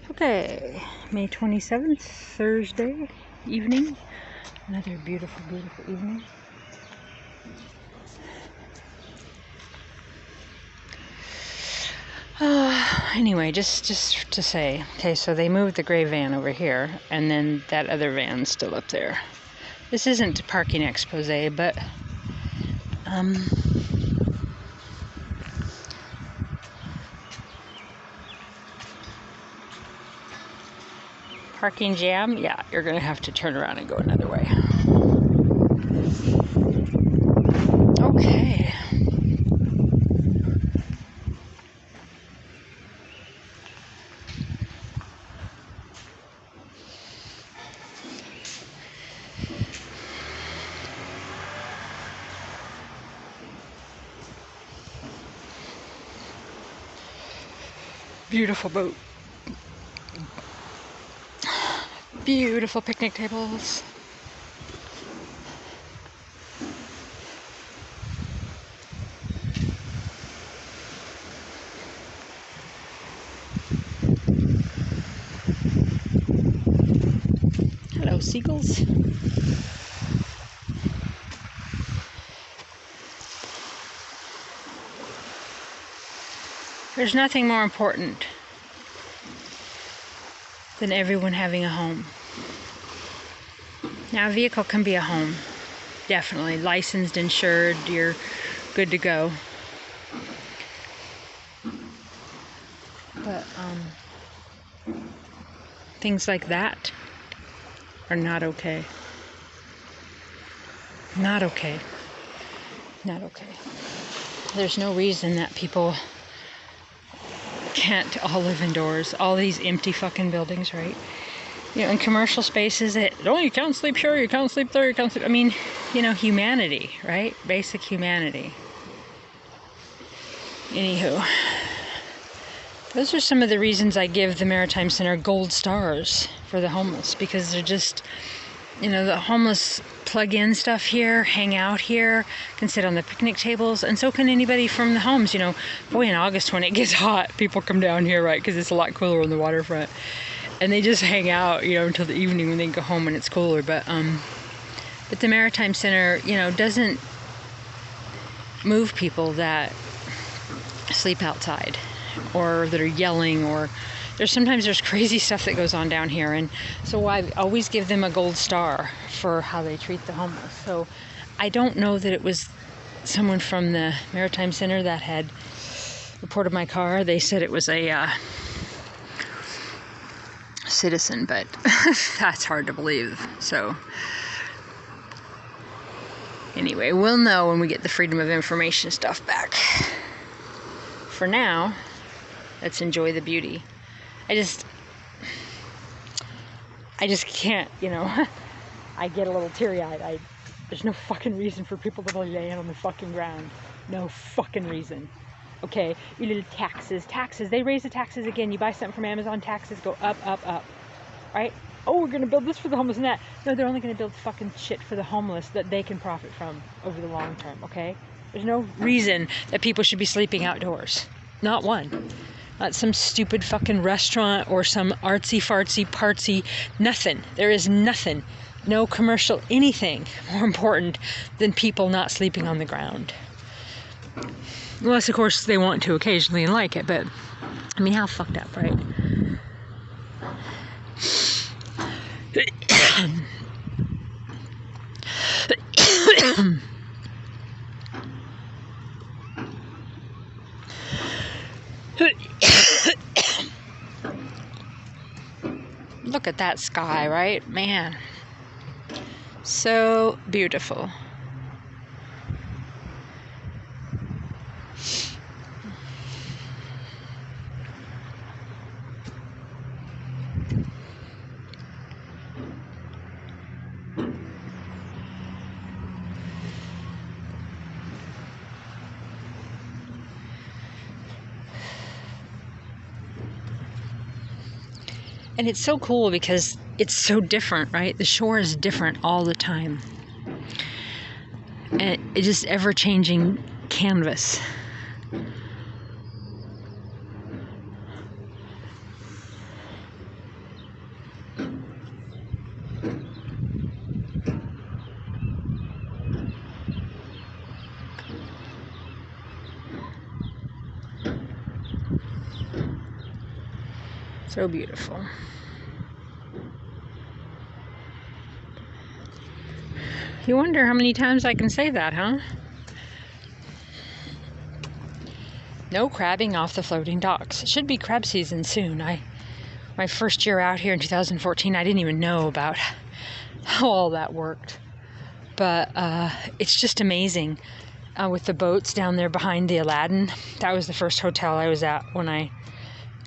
Okay, May 27th, Thursday evening. Another beautiful, beautiful evening. Anyway, just to say, okay, so they moved the gray van over here, and then that other van's still up there. This isn't a parking expose, but parking jam, yeah, you're gonna have to turn around and go another way. Okay. Beautiful boat. Beautiful picnic tables. Hello, seagulls. There's nothing more important than everyone having a home. Now, a vehicle can be a home. Definitely. Licensed, insured, you're good to go. But things like that are not okay. Not okay. Not okay. There's no reason that people can't all live indoors. All these empty fucking buildings, right? You know, in commercial spaces, you can't sleep here, you can't sleep there, you can't sleep. I mean, you know, humanity, right? Basic humanity. Anywho, those are some of the reasons I give the Maritime Center gold stars for the homeless, because they're just, you know, the homeless plug in stuff here, hang out here, can sit on the picnic tables, and so can anybody from the homes. You know, boy, in August when it gets hot, people come down here, right, because it's a lot cooler on the waterfront, and they just hang out, you know, until the evening when they go home when it's cooler. But the Maritime Center, you know, doesn't move people that sleep outside or that are yelling, or there's crazy stuff that goes on down here, and so I always give them a gold star for how they treat the homeless. So I don't know that it was someone from the Maritime Center that had reported my car. They said it was a citizen, but that's hard to believe. So anyway, we'll know when we get the Freedom of Information stuff back. For now, let's enjoy the beauty. I just can't, you know, I get a little teary-eyed. There's no fucking reason for people to be laying on the fucking ground. No fucking reason. Okay, you little taxes, they raise the taxes again. You buy something from Amazon, taxes go up, right? Oh, we're gonna build this for the homeless and that. No, they're only gonna build fucking shit for the homeless that they can profit from over the long term, okay? There's no reason that people should be sleeping outdoors. Not one. Not some stupid fucking restaurant or some artsy-fartsy partsy. Nothing. There is nothing. No commercial anything more important than people not sleeping on the ground. Unless, of course, they want to occasionally and like it, but I mean, how fucked up, right? Look at that sky, right? Man. So beautiful. And it's so cool because it's so different, right? The shore is different all the time. And it's just ever-changing canvas. So beautiful. You wonder how many times I can say that, huh? No crabbing off the floating docks. It should be crab season soon. My first year out here in 2014, I didn't even know about how all that worked. But it's just amazing with the boats down there behind the Aladdin. That was the first hotel I was at when I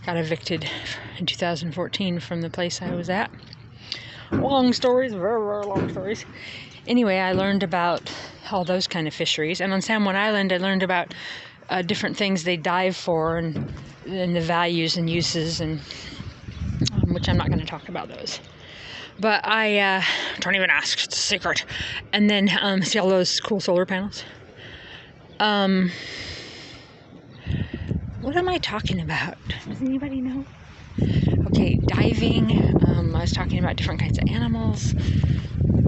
got evicted in 2014 from the place I was at. Long stories, very, very long stories. Anyway, I learned about all those kind of fisheries. And on San Juan Island, I learned about different things they dive for and the values and uses, and which I'm not going to talk about those. But I don't even ask. It's a secret. And then see all those cool solar panels? What am I talking about? Does anybody know? Okay, diving. I was talking about different kinds of animals.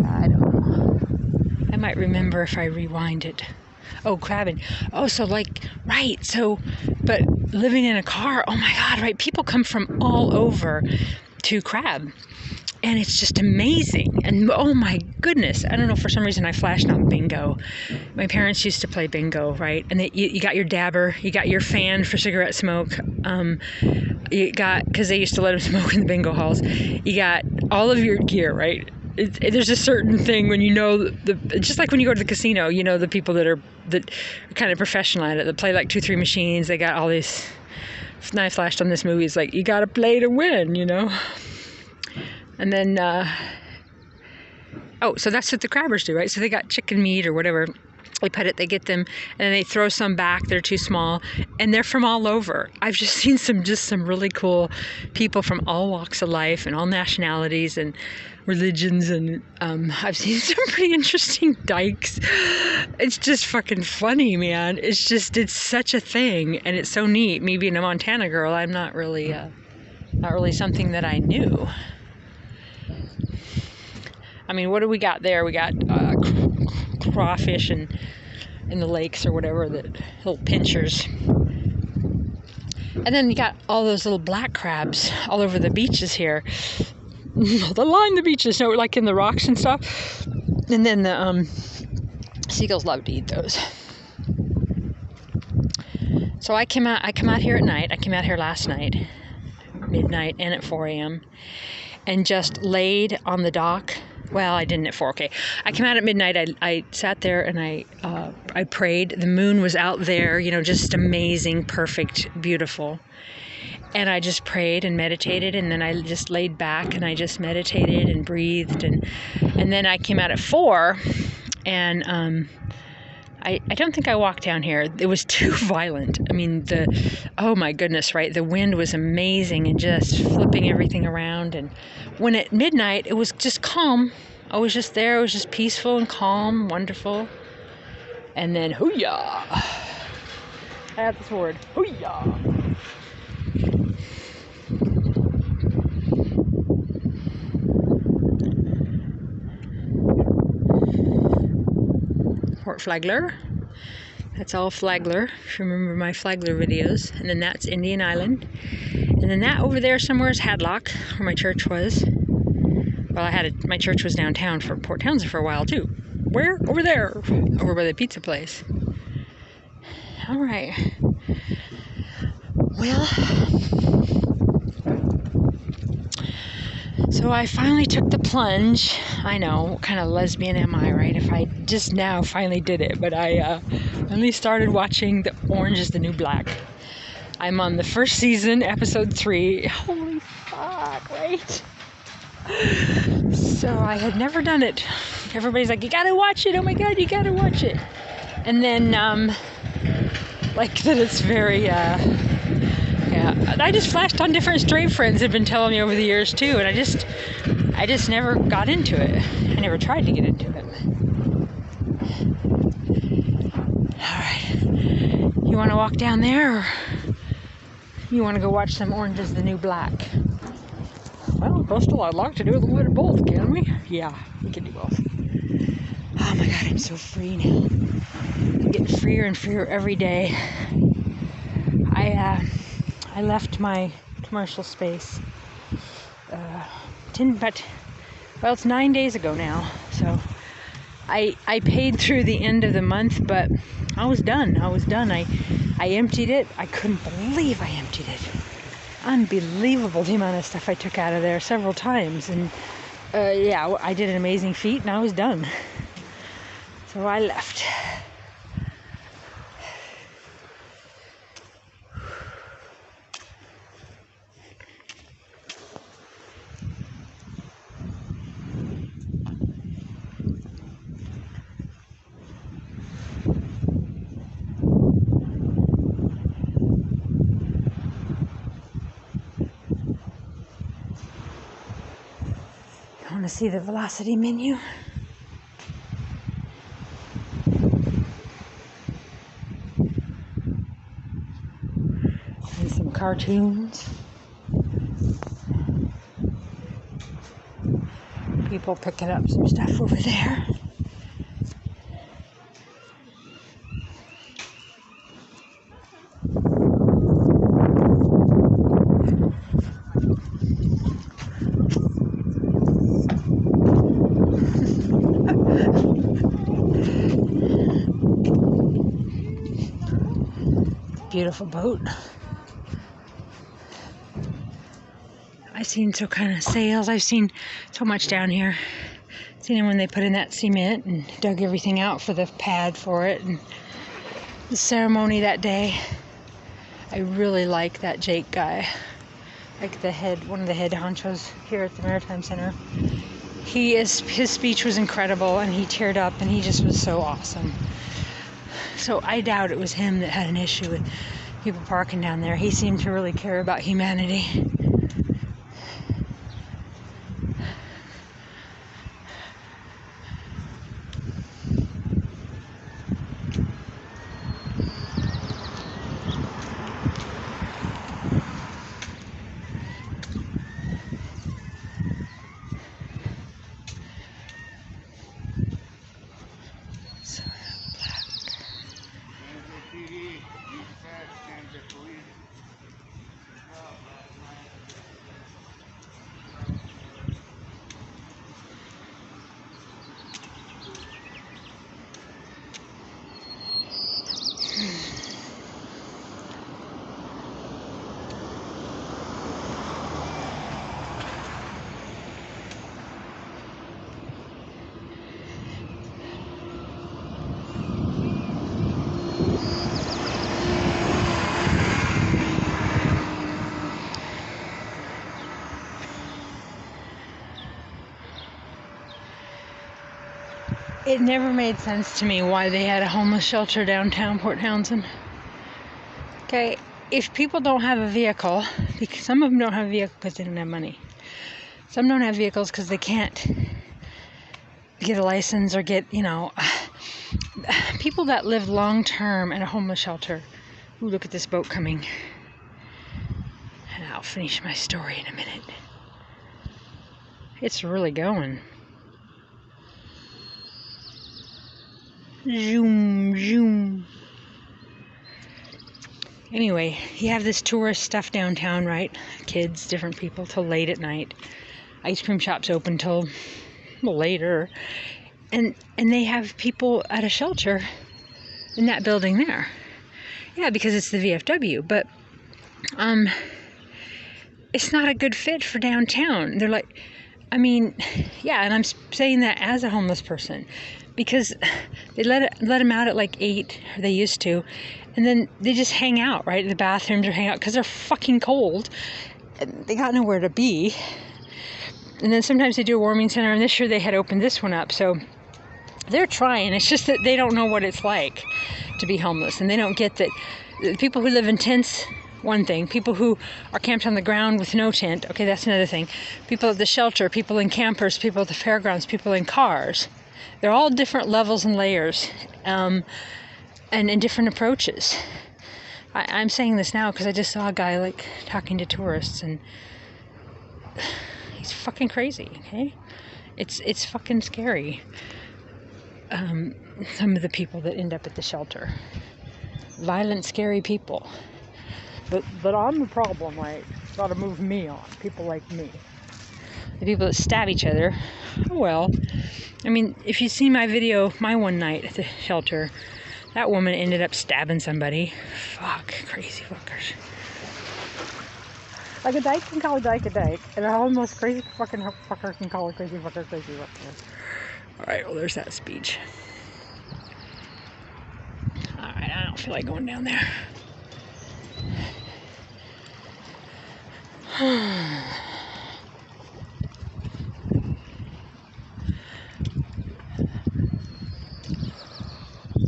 I don't know. I might remember if I rewind it. Oh, crabbing. Oh, so right. So, but living in a car, oh my God, right? People come from all over to crab. And it's just amazing. And oh my goodness, I don't know, for some reason I flashed on bingo. My parents used to play bingo, right? And you got your dabber, you got your fan for cigarette smoke. You got, because they used to let them smoke in the bingo halls. You got all of your gear, right? There's a certain thing when you know just like when you go to the casino, you know the people that are kind of professional at it, that play like 2-3 machines. They got all these. I flashed on this movie. It's like you got to play to win, you know. And then, so that's what the crabbers do, right? So they got chicken meat or whatever. They put it, they get them, and then they throw some back. They're too small, and they're from all over. I've just seen some really cool people from all walks of life and all nationalities and religions, and I've seen some pretty interesting dykes. It's just fucking funny, man. It's such a thing, and it's so neat. Me being a Montana girl, I'm not really something that I knew. I mean, what do we got there? We got crawfish in the lakes or whatever, the little pinchers. And then you got all those little black crabs all over the beaches here. They line the beaches, you know, like in the rocks and stuff. And then the seagulls love to eat those. So I come out here at night. I came out here last night, midnight, and at 4 a.m. and just laid on the dock. Well, I didn't at 4. Okay, I came out at midnight. I sat there and I prayed. The moon was out there, you know, just amazing, perfect, beautiful. And I just prayed and meditated, and then I just laid back and I just meditated and breathed, and then I came out at 4, and I don't think I walked down here. It was too violent. I mean, oh my goodness, right? The wind was amazing and just flipping everything around. And when at midnight, it was just calm. I was just there. It was just peaceful and calm, wonderful. And then, hoo-yah. I have this word, hoo-yah. Port Flagler. That's all Flagler, if you remember my Flagler videos. And then that's Indian Island. And then that over there somewhere is Hadlock, where my church was. Well, my church was downtown for Port Townsend for a while too. Where? Over there. Over by the pizza place. All right. Well, so I finally took the plunge. I know, what kind of lesbian am I, right? If I just now finally did it, but I finally started watching The Orange is the New Black. I'm on the first season, episode 3. Holy fuck, right? So I had never done it. Everybody's like, you gotta watch it. Oh my God, you gotta watch it. And then, then it's very, yeah. I just flashed on different straight friends that have been telling me over the years too, and I just never got into it. I never tried to get into it. Alright. You wanna walk down there, or you wanna go watch some Orange is the New Black? Well, Crystal, I'd like to do a little bit of both, can we? Yeah, we can do both. Oh my God, I'm so free now. I'm getting freer and freer every day. I left my commercial space. Well, it's 9 days ago now, so I paid through the end of the month, but I was done. I emptied it. I couldn't believe I emptied it. Unbelievable the amount of stuff I took out of there several times, and yeah, I did an amazing feat, and I was done. So I left. I want to see the velocity menu. And some cartoons. People picking up some stuff over there. Beautiful boat. I've seen so kind of sails. I've seen so much down here. Seen it when they put in that cement and dug everything out for the pad for it, and the ceremony that day. I really like that Jake guy, like one of the head honchos here at the Maritime Center. His speech was incredible, and he teared up, and he just was so awesome. So I doubt it was him that had an issue with people parking down there. He seemed to really care about humanity. It never made sense to me why they had a homeless shelter downtown Port Townsend. Okay, if people don't have a vehicle, because some of them don't have a vehicle because they don't have money. Some don't have vehicles because they can't get a license or get, people that live long-term in a homeless shelter. Ooh, look at this boat coming. And I'll finish my story in a minute. It's really going. Zoom, zoom. Anyway, you have this tourist stuff downtown, right? Kids, different people, till late at night. Ice cream shops open till later. And they have people at a shelter in that building there. Yeah, because it's the VFW, but it's not a good fit for downtown. They're like, yeah, and I'm saying that as a homeless person, because they let them out at like 8, or they used to, and then they just hang out, right? The bathrooms are hang out because they're fucking cold, and they got nowhere to be. And then sometimes they do a warming center, and this year they had opened this one up, so they're trying. It's just that they don't know what it's like to be homeless, and they don't get that the people who live in tents, one thing. People who are camped on the ground with no tent, okay, that's another thing. People at the shelter, people in campers, people at the fairgrounds, people in cars. They're all different levels and layers, and different approaches. I'm saying this now because I just saw a guy like talking to tourists, and he's fucking crazy. Okay, it's fucking scary. Some of the people that end up at the shelter, violent, scary people. But I'm the problem, right? Gotta move me on. People like me. The people that stab each other. Oh well. I mean, if you see my video, my one night at the shelter, that woman ended up stabbing somebody. Fuck, crazy fuckers. Like a dyke can call a dyke, and a almost crazy fucking fucker can call a crazy fucker crazy fucker. Alright, well there's that speech. Alright, I don't feel like going down there.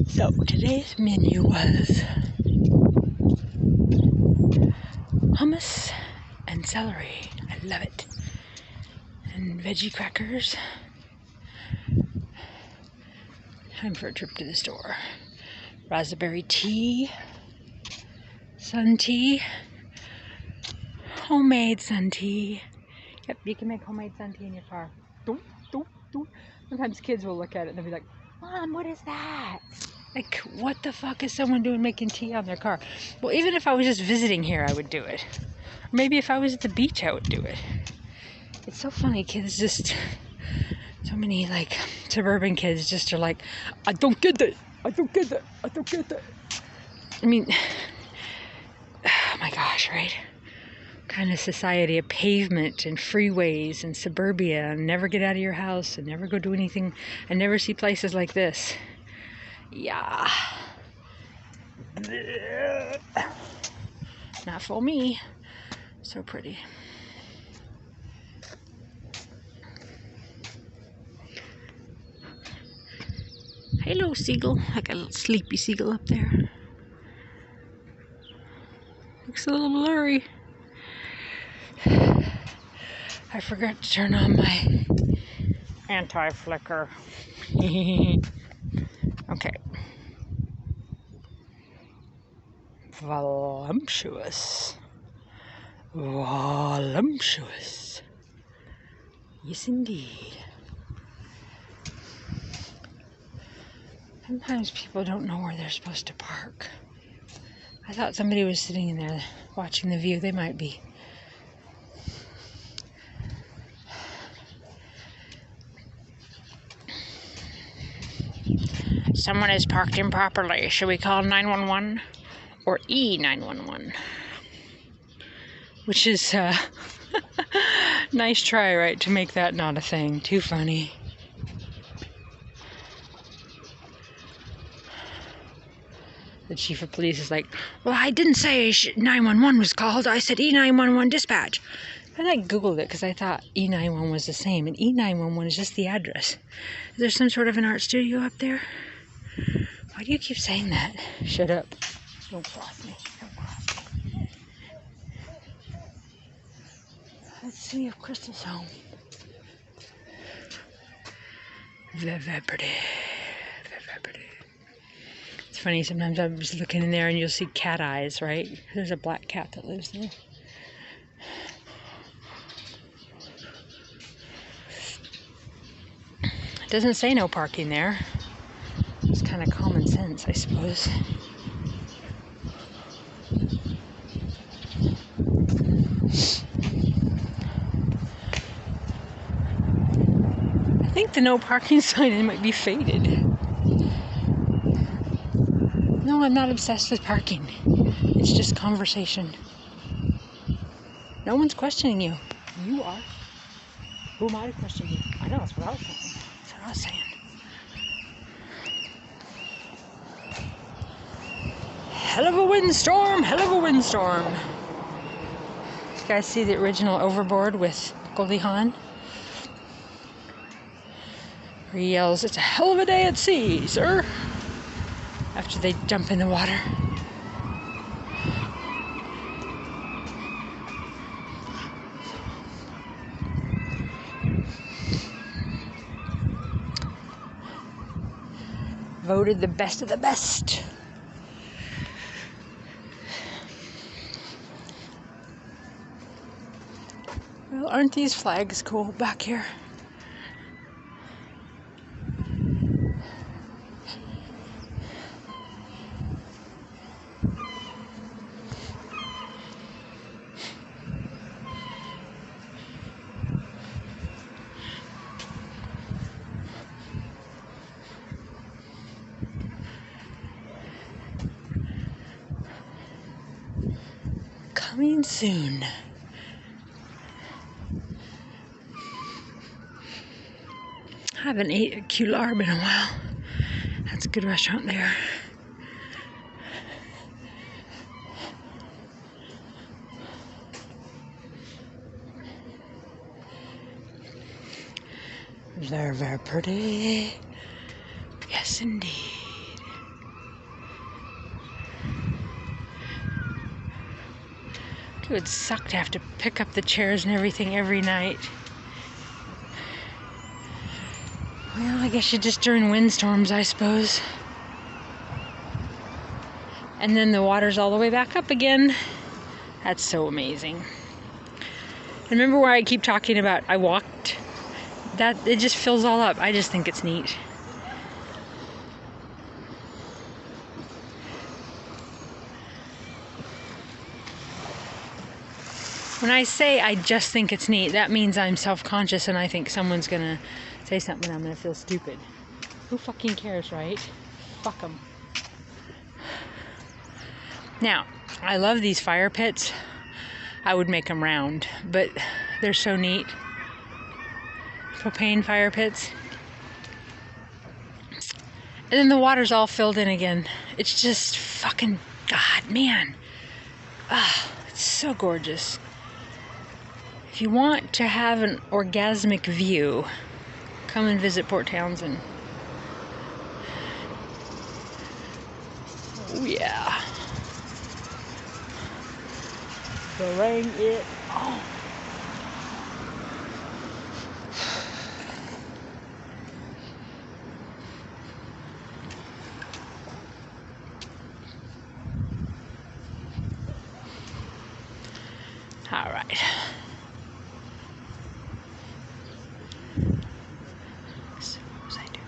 So today's menu was hummus and celery. I love it. And veggie crackers. Time for a trip to the store. Raspberry tea. Sun tea. Homemade sun tea. Yep, you can make homemade sun tea in your car. Doop, doop, doop. Sometimes kids will look at it and they'll be like, Mom, what is that? Like, what the fuck is someone doing making tea on their car? Well, even if I was just visiting here, I would do it. Or maybe if I was at the beach, I would do it. It's so funny, kids just... So many, like, suburban kids just are like, I don't get that. I don't get that. I don't get that. I mean, oh my gosh, right? Kind of society of pavement and freeways and suburbia and never get out of your house and never go do anything and never see places like this. Yeah. Not for me. So pretty. Hello, seagull. Like a little sleepy seagull up there. Looks a little blurry. I forgot to turn on my anti-flicker. Okay. Voluptuous. Voluptuous. Yes, indeed. Sometimes people don't know where they're supposed to park. I thought somebody was sitting in there watching the view. They might be. Someone is parked improperly. Should we call 911 or E911? Which is nice try, right, to make that not a thing. Too funny. The chief of police is like, well, I didn't say 911 was called. I said E911 dispatch. And I Googled it because I thought E911 was the same. And E911 is just the address. Is there some sort of an art studio up there? Why do you keep saying that? Shut up. Don't cross me. Don't cross me. Let's see if Crystal's home. Very pretty. Very pretty. It's funny, sometimes I'm just looking in there and you'll see cat eyes, right? There's a black cat that lives there. It doesn't say no parking there. It's kind of common sense, I suppose. I think the no parking sign might be faded. No, I'm not obsessed with parking. It's just conversation. No one's questioning you. You are. Who am I to question you? I know, that's what I was saying. That's what I was saying. Hell of a windstorm! Hell of a windstorm! You guys see the original Overboard with Goldie Hawn? Where he yells, "It's a hell of a day at sea, sir!" After they jump in the water. Voted the best of the best. Well, aren't these flags cool back here? coming soon. I haven't ate a Q-Larb in a while. That's a good restaurant there. They're very pretty. Yes, indeed. It would suck to have to pick up the chairs and everything every night. Well, I guess you just during windstorms, I suppose. And then the water's all the way back up again. That's so amazing. And remember where I keep talking about I walked? That it just fills all up. I just think it's neat. When I say I just think it's neat, that means I'm self-conscious and I think someone's gonna say something and I'm gonna feel stupid. Who fucking cares, right? Fuck them. Now, I love these fire pits. I would make them round, but they're so neat. Propane fire pits. And then the water's all filled in again. It's just fucking, God, man. Ah, it's so gorgeous. If you want to have an orgasmic view, come and visit Port Townsend. Oh yeah. Bring it on. All right. So what was I doing?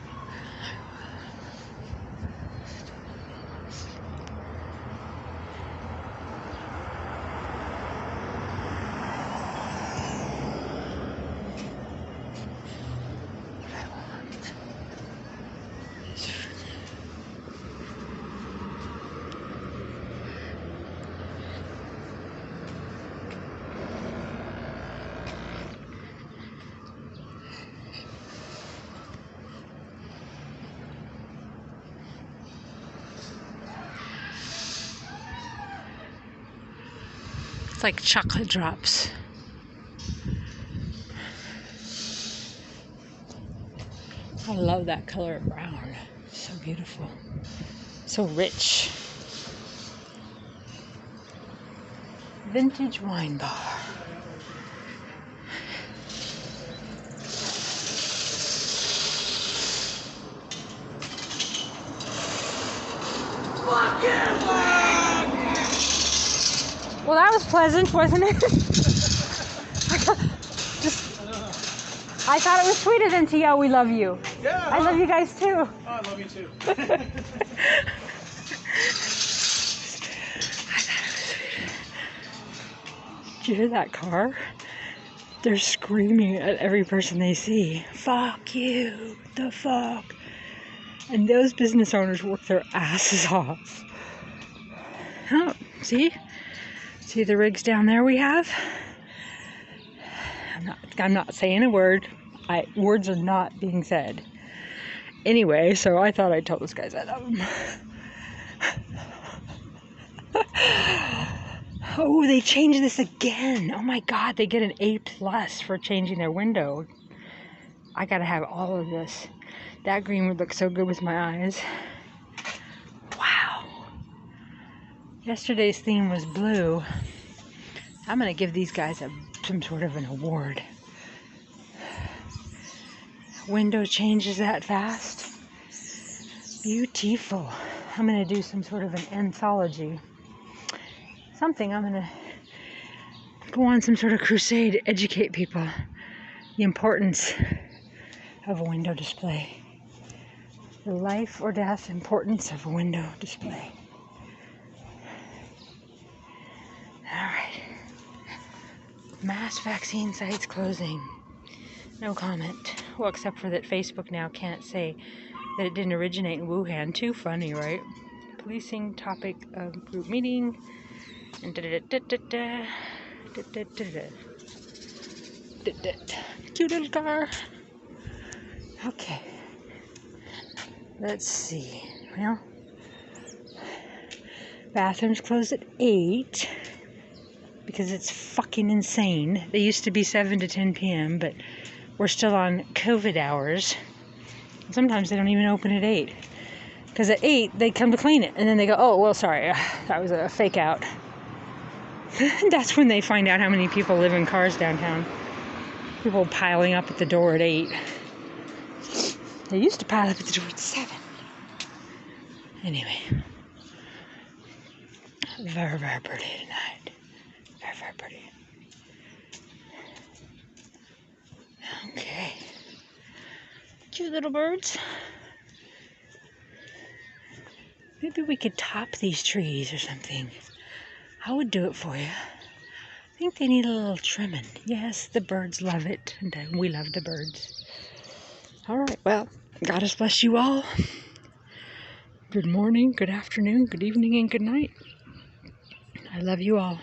It's like chocolate drops. I love that color of brown. So beautiful. So rich. Vintage wine bar. Well, that was pleasant, wasn't it? I thought it was sweeter than to yell, "We love you." Yeah. I love you guys too. Oh, I love you too. I thought it was sweeter. Did you hear that car? They're screaming at every person they see. Fuck you. The fuck. And those business owners work their asses off. Oh, see? See the rigs down there we have? I'm not saying a word. Words are not being said. Anyway, so I thought I'd tell those guys I love them. Oh, they changed this again. Oh my God, they get an A+ for changing their window. I gotta have all of this. That green would look so good with my eyes. Wow. Yesterday's theme was blue. I'm gonna give these guys some sort of an award. Window changes that fast. Beautiful. I'm gonna do some sort of an anthology. Something. I'm gonna go on some sort of crusade to educate people the importance of a window display. The life or death importance of a window display. Alright. Mass vaccine sites closing. No comment. Well, except for that Facebook now can't say that it didn't originate in Wuhan. Too funny, right? Policing topic of group meeting. Cute little car. Okay. Let's see. Well, bathrooms close at 8 because it's fucking insane. They used to be 7 to 10 p.m., but we're still on COVID hours. Sometimes they don't even open at 8. Because at 8, they come to clean it. And then they go, oh, well, sorry, that was a fake out. That's when they find out how many people live in cars downtown. People piling up at the door at 8. They used to pile up at the door at 7. Anyway. Very, very pretty tonight. Very, very pretty. Okay. Cute little birds. Maybe we could top these trees or something. I would do it for you. I think they need a little trimming. Yes, the birds love it, and we love the birds. All right, well, God has blessed you all. Good morning, good afternoon, good evening, and good night. I love you all.